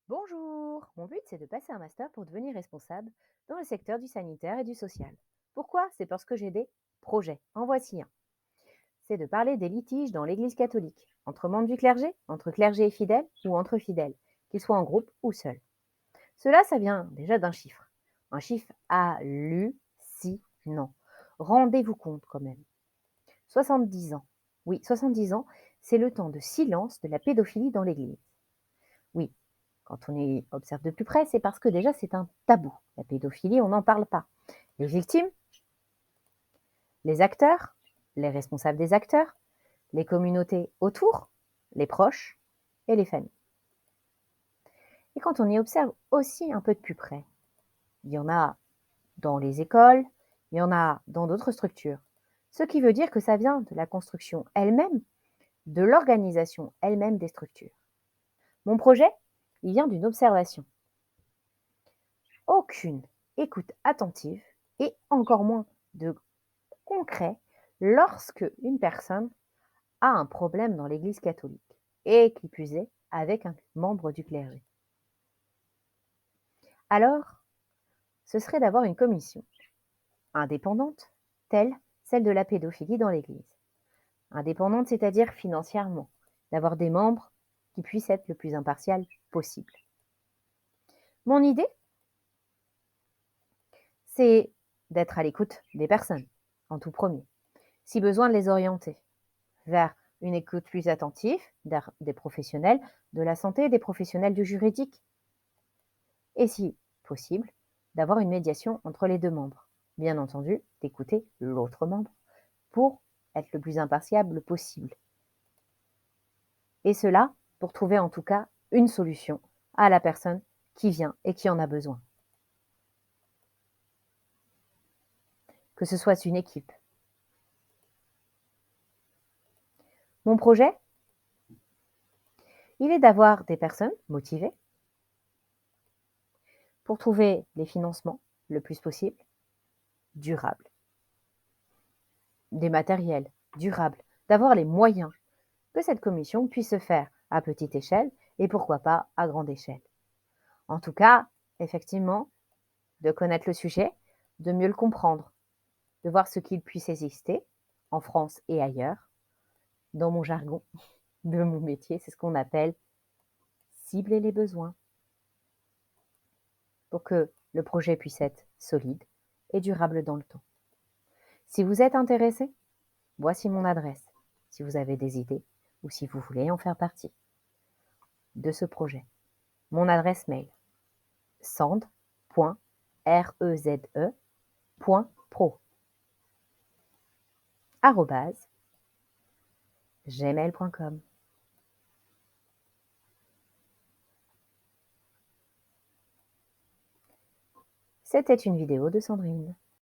Bonjour, mon but c'est de passer un master pour devenir responsable dans le secteur du sanitaire et du social. Pourquoi? C'est parce que j'ai des projets. En voici un. C'est de parler des litiges dans l'Église catholique, entre membres du clergé, entre clergé et fidèles ou entre fidèles, qu'ils soient en groupe ou seuls. Cela, ça vient déjà d'un chiffre. Un chiffre hallucinant. Rendez-vous compte quand même. 70 ans. Oui, 70 ans, c'est le temps de silence de la pédophilie dans l'Église. Oui, quand on y observe de plus près, c'est parce que déjà c'est un tabou. La pédophilie, on n'en parle pas. Les victimes, les acteurs, les responsables des acteurs, les communautés autour, les proches et les familles. Et quand on y observe aussi un peu de plus près, il y en a dans les écoles, il y en a dans d'autres structures. Ce qui veut dire que ça vient de la construction elle-même, de l'organisation elle-même des structures. Mon projet, il vient d'une observation. Aucune écoute attentive et encore moins de concret lorsque une personne a un problème dans l'Église catholique et qui plus est avec un membre du clergé. Alors, ce serait d'avoir une commission indépendante, telle celle de la pédophilie dans l'Église. Indépendante, c'est-à-dire financièrement, d'avoir des membres qui puissent être le plus impartial possible. Mon idée, c'est d'être à l'écoute des personnes, en tout premier, si besoin de les orienter vers une écoute plus attentive des professionnels de la santé, des professionnels du juridique, et si possible, d'avoir une médiation entre les deux membres. Bien entendu, d'écouter l'autre membre pour être le plus impartial possible. Et cela pour trouver en tout cas une solution à la personne qui vient et qui en a besoin. Que ce soit une équipe. Mon projet, il est d'avoir des personnes motivées pour trouver les financements le plus possible, durables, des matériels durables, d'avoir les moyens que cette commission puisse se faire à petite échelle et pourquoi pas à grande échelle. En tout cas, effectivement, de connaître le sujet, de mieux le comprendre, de voir ce qu'il puisse exister en France et ailleurs. Dans mon jargon de mon métier, c'est ce qu'on appelle cibler les besoins pour que le projet puisse être solide et durable dans le temps. Si vous êtes intéressé, voici mon adresse. Si vous avez des idées ou si vous voulez en faire partie de ce projet. Mon adresse mail sand.reze.pro @gmail.com. C'était une vidéo de Sandrine.